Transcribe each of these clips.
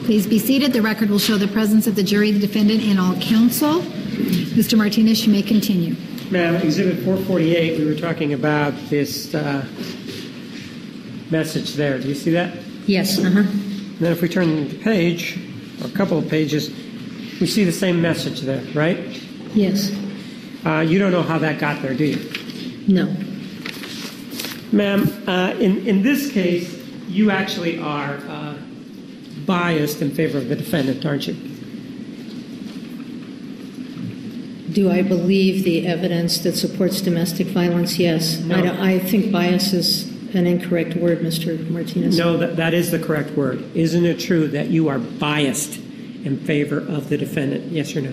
Please be seated. The record will show the presence of the jury, the defendant, and all counsel. Mr. Martinez, you may continue. Ma'am, Exhibit 448, we were talking about this message there. Do you see that? Yes. Then if we turn the page, or a couple of pages, we see the same message there, right? Yes. You don't know how that got there, do you? No. Ma'am, in this case, you actually are biased in favor of the defendant, aren't you? Do I believe the evidence that supports domestic violence? Yes. No. I think bias is an incorrect word, Mr. Martinez. No, that is the correct word. Isn't it true that you are biased in favor of the defendant? Yes or no?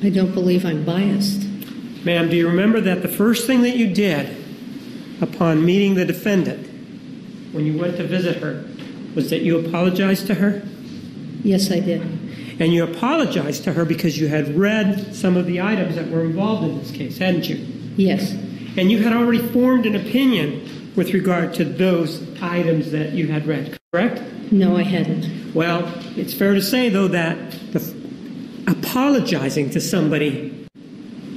I don't believe I'm biased. Ma'am, do you remember that the first thing that you did upon meeting the defendant when you went to visit her was that you apologized to her? Yes, I did. And you apologized to her because you had read some of the items that were involved in this case, hadn't you? Yes. And you had already formed an opinion with regard to those items that you had read, correct? No, I hadn't. Well, it's fair to say, though, that apologizing to somebody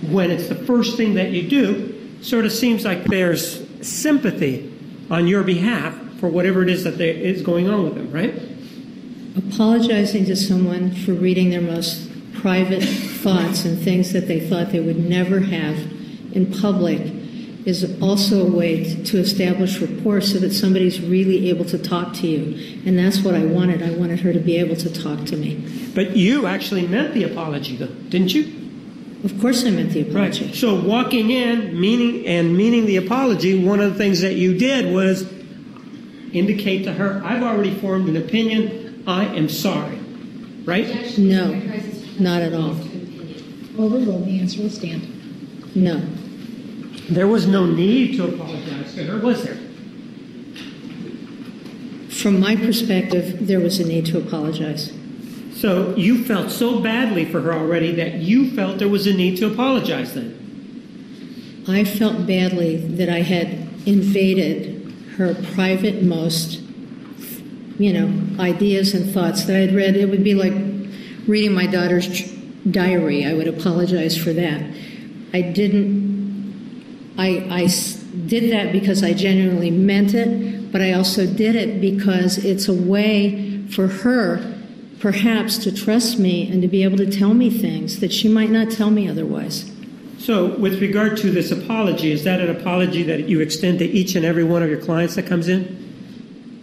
when it's the first thing that you do sort of seems like there's sympathy on your behalf for whatever it is that is going on with them, right? Apologizing to someone for reading their most private thoughts and things that they thought they would never have in public is also a way to establish rapport so that somebody's really able to talk to you. And that's what I wanted. I wanted her to be able to talk to me. But you actually meant the apology, though, didn't you? Of course I meant the apology. Right. So walking in, meaning the apology, one of the things that you did was indicate to her, I've already formed an opinion, I am sorry. Right? No, not at all. Overruled. The answer will stand. No. There was no need to apologize to her, was there? From my perspective, there was a need to apologize. So you felt so badly for her already that you felt there was a need to apologize then? I felt badly that I had invaded her private most, ideas and thoughts that I had read. It would be like reading my daughter's diary. I would apologize for that. I did that because I genuinely meant it, but I also did it because it's a way for her perhaps to trust me and to be able to tell me things that she might not tell me otherwise. So with regard to this apology, is that an apology that you extend to each and every one of your clients that comes in?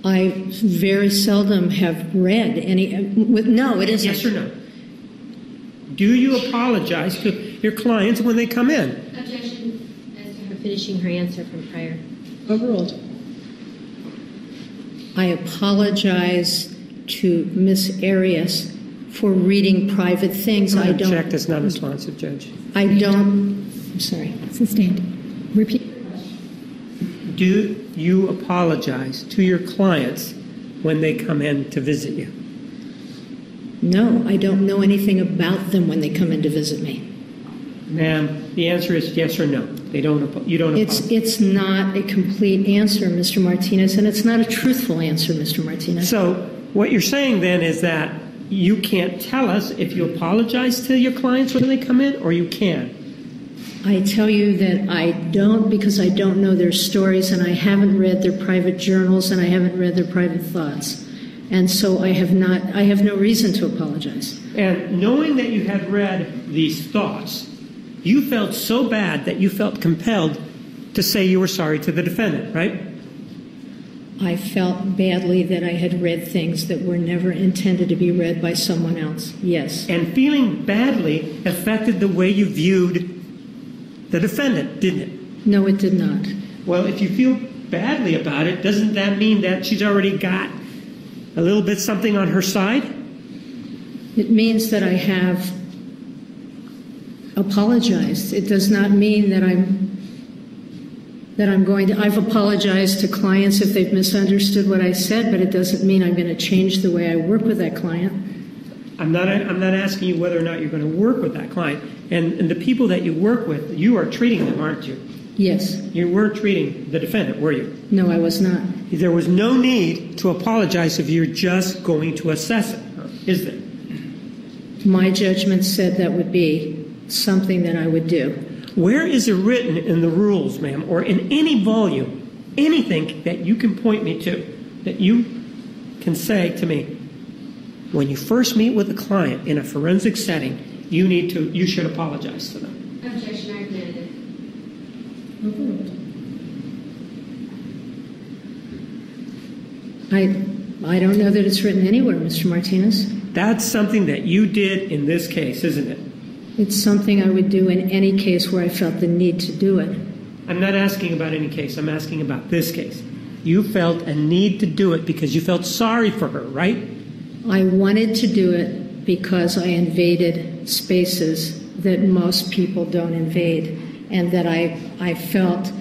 I very seldom have read any. No, it isn't. Yes or no? Do you apologize to your clients when they come in? Objection as to her finishing her answer from prior. Overruled. I apologize to Miss Arias for reading private things. I don't. Object is not responsive, Judge. I don't. I'm sorry. Sustained. Repeat. Do you apologize to your clients when they come in to visit you? No, I don't know anything about them when they come in to visit me. Ma'am, the answer is yes or no. You don't apologize. It's not a complete answer, Mr. Martinez, and it's not a truthful answer, Mr. Martinez. So what you're saying then is that you can't tell us if you apologize to your clients when they come in, or you can? I tell you that I don't because I don't know their stories and I haven't read their private journals and I haven't read their private thoughts. And so I have no reason to apologize. And knowing that you had read these thoughts, you felt so bad that you felt compelled to say you were sorry to the defendant, right? I felt badly that I had read things that were never intended to be read by someone else, yes. And feeling badly affected the way you viewed the defendant, didn't it? No, it did not. Well, if you feel badly about it, doesn't that mean that she's already got a little bit something on her side? It means that I have apologized. It does not mean that I'm going to. I've apologized to clients if they've misunderstood what I said, but it doesn't mean I'm going to change the way I work with that client. I'm not asking you whether or not you're going to work with that client. And the people that you work with, you are treating them, aren't you? Yes. You weren't treating the defendant, were you? No, I was not. There was no need to apologize if you're just going to assess it, is there? My judgment said that would be something that I would do. Where is it written in the rules, ma'am, or in any volume, anything that you can point me to, that you can say to me, when you first meet with a client in a forensic setting, you should apologize to them? Objection argumentative. I don't know that it's written anywhere, Mr. Martinez. That's something that you did in this case, isn't it? It's something I would do in any case where I felt the need to do it. I'm not asking about any case. I'm asking about this case. You felt a need to do it because you felt sorry for her, right? I wanted to do it because I invaded spaces that most people don't invade, and that I felt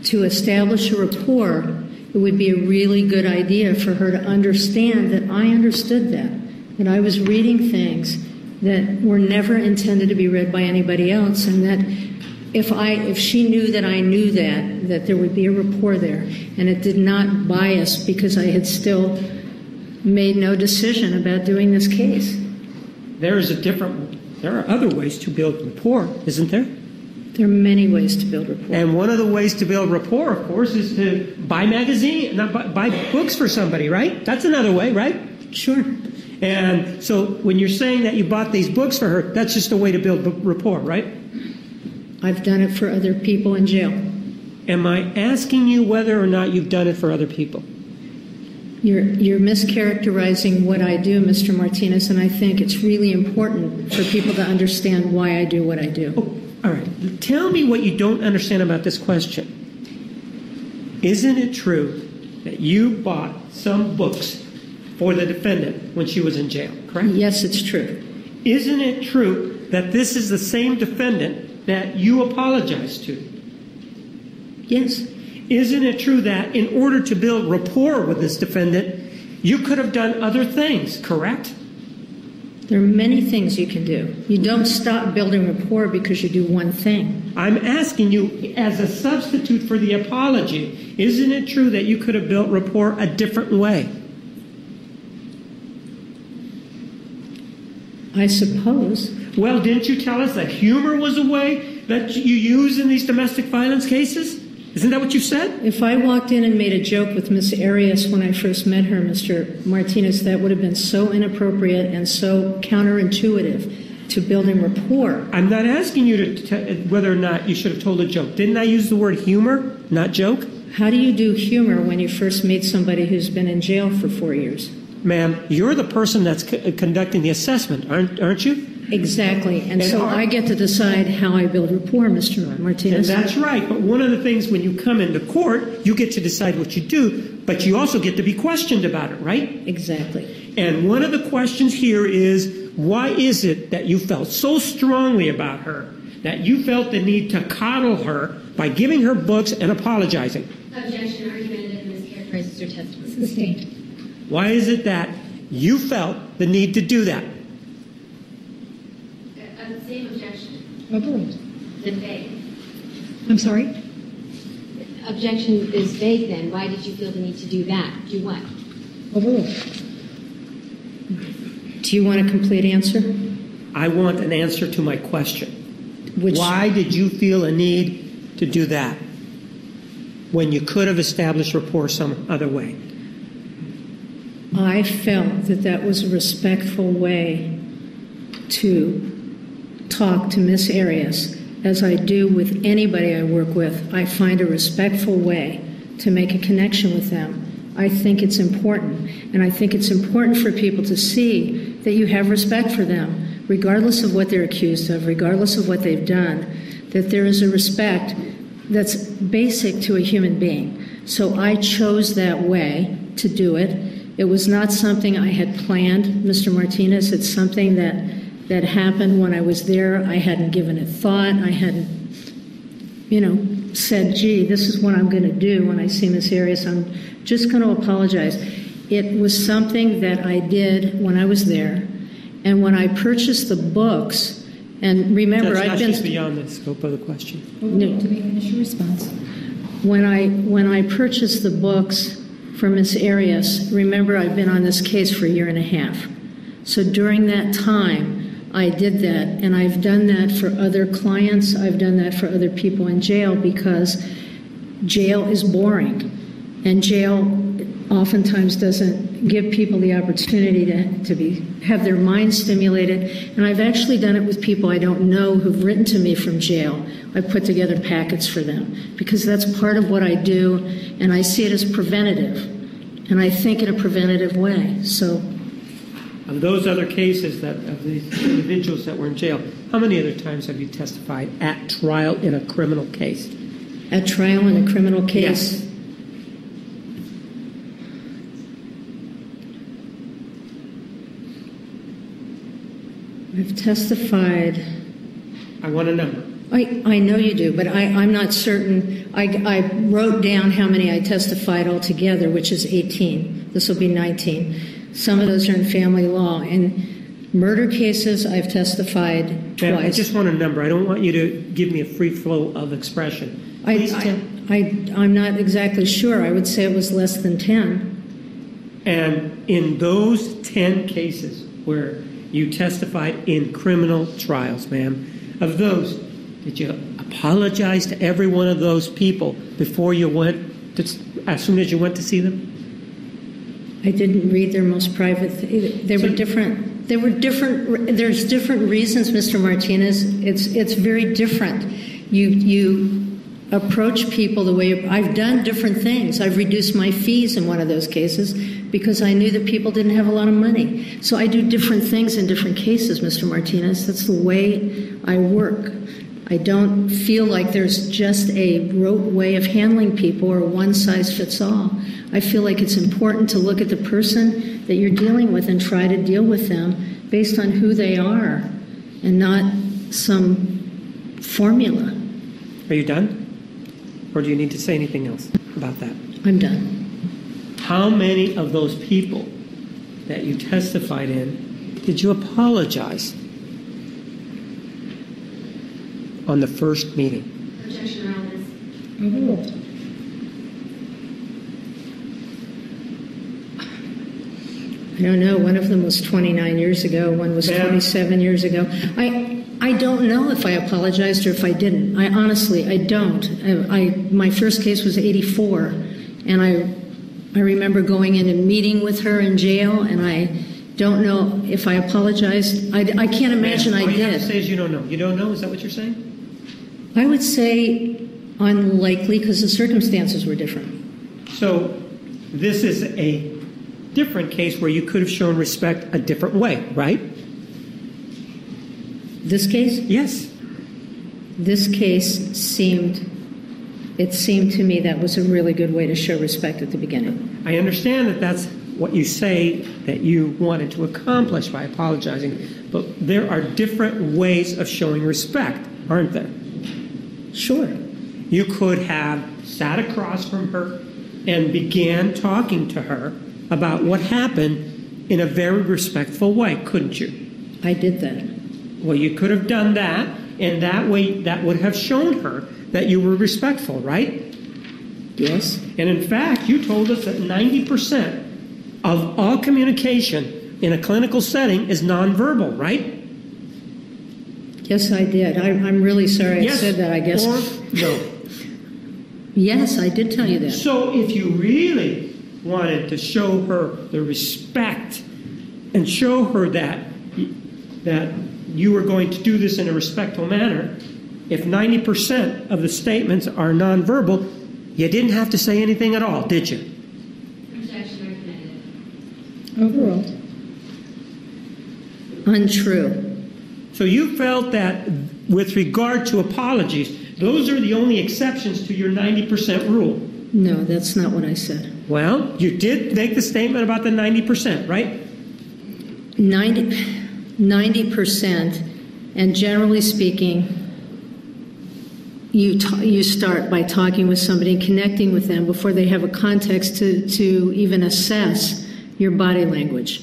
to establish a rapport, it would be a really good idea for her to understand that I understood that I was reading things that were never intended to be read by anybody else, and that if she knew that I knew that there would be a rapport there, and it did not bias because I had still made no decision about doing this case. There are other ways to build rapport, isn't there? There are many ways to build rapport. And one of the ways to build rapport, of course, is to buy buy books for somebody, right? That's another way, right? Sure. And so when you're saying that you bought these books for her, that's just a way to build rapport, right? I've done it for other people in jail. Am I asking you whether or not you've done it for other people? You're mischaracterizing what I do, Mr. Martinez, and I think it's really important for people to understand why I do what I do. Oh, all right. Tell me what you don't understand about this question. Isn't it true that you bought some books for the defendant when she was in jail, correct? Yes, it's true. Isn't it true that this is the same defendant that you apologized to? Yes. Isn't it true that in order to build rapport with this defendant, you could have done other things, correct? There are many things you can do. You don't stop building rapport because you do one thing. I'm asking you, as a substitute for the apology, isn't it true that you could have built rapport a different way? I suppose. Well, didn't you tell us that humor was a way that you use in these domestic violence cases? Isn't that what you said? If I walked in and made a joke with Miss Arias when I first met her, Mr. Martinez, that would have been so inappropriate and so counterintuitive to building rapport. I'm not asking you whether or not you should have told a joke. Didn't I use the word humor, not joke? How do you do humor when you first meet somebody who's been in jail for 4 years? Ma'am, you're the person that's conducting the assessment, aren't you? Exactly. And so I get to decide how I build rapport, Mr. Martinez. And that's right. But one of the things when you come into court, you get to decide what you do, but you also get to be questioned about it, right? Exactly. And one of the questions here is, why is it that you felt so strongly about her, that you felt the need to coddle her by giving her books and apologizing? Objection argumentative mischaracterizes her testimony. Sustained. Why is it that you felt the need to do that? Same objection. Overruled. Then vague. I'm sorry? Objection is vague then. Why did you feel the need to do that? Do what? Overruled. Do you want a complete answer? I want an answer to my question. Which, Why did you feel a need to do that when you could have established rapport some other way? I felt that was a respectful way to talk to Miss Arias, as I do with anybody I work with. I find a respectful way to make a connection with them. I think it's important, and I think it's important for people to see that you have respect for them, regardless of what they're accused of, regardless of what they've done, that there is a respect that's basic to a human being. So I chose that way to do it. It was not something I had planned, Mr. Martinez. It's something that happened when I was there. I hadn't given it thought. I hadn't, said, gee, this is what I'm going to do when I see Miss Arias. I'm just going to apologize. It was something that I did when I was there. And when I purchased the books, And remember, That's I've been... just beyond the scope of the question. No. To make initial response. When I purchased the books for Miss Arias, remember, I've been on this case for a year and a half. So during that time, I did that, and I've done that for other clients. I've done that for other people in jail because jail is boring, and jail oftentimes doesn't give people the opportunity to have their mind stimulated. And I've actually done it with people I don't know who've written to me from jail. I put together packets for them because that's part of what I do, and I see it as preventative, and I think in a preventative way. So. Of those other cases of the individuals that were in jail, how many other times have you testified at trial in a criminal case? At trial in a criminal case? Yes. I've testified. I want a number. I know you do, but I'm not certain. I wrote down how many I testified altogether, which is 18. This will be 19. Some of those are in family law. In murder cases, I've testified twice. I just want a number. I don't want you to give me a free flow of expression. I'm not exactly sure. I would say it was less than 10. And in those 10 cases where you testified in criminal trials, ma'am, of those, did you apologize to every one of those people before you went, as soon as you went to see them? I didn't read their most private. They were different. They were different. There's different reasons, Mr. Martinez. It's very different. You approach people the way I've done different things. I've reduced my fees in one of those cases because I knew that people didn't have a lot of money. So I do different things in different cases, Mr. Martinez. That's the way I work. I don't feel like there's just a rote way of handling people or one size fits all. I feel like it's important to look at the person that you're dealing with and try to deal with them based on who they are and not some formula. Are you done? Or do you need to say anything else about that? I'm done. How many of those people that you testified in did you apologize on the first meeting? Objection, Your Honor. Overruled. I don't know. One of them was 29 years ago. One was 27 years ago. I don't know if I apologized or if I didn't. I honestly don't. My first case was 84, and I remember going in and meeting with her in jail, and I don't know if I apologized. I can't imagine I did. All you have to say is you don't know. You don't know? Is that what you're saying? I would say unlikely because the circumstances were different. So this is a different case where you could have shown respect a different way, right? This case? Yes. This case seemed to me that was a really good way to show respect at the beginning. I understand that that's what you say that you wanted to accomplish by apologizing, but there are different ways of showing respect, aren't there? Sure. You could have sat across from her and began talking to her about what happened in a very respectful way, couldn't you? I did that. Well, you could have done that, and that way that would have shown her that you were respectful, right? Yes. And in fact, you told us that 90% of all communication in a clinical setting is nonverbal, right? Yes, I did. I'm really sorry I said that, I guess. Or no. Yes, I did tell you that. So if you really wanted to show her the respect and show her that you were going to do this in a respectful manner, if 90% of the statements are nonverbal, you didn't have to say anything at all, did you? Objection recommended. Overruled. Untrue. So you felt that with regard to apologies, those are the only exceptions to your 90% rule. No, that's not what I said. Well, you did make the statement about the 90%, right? 90%, and generally speaking, you start by talking with somebody and connecting with them before they have a context to even assess your body language.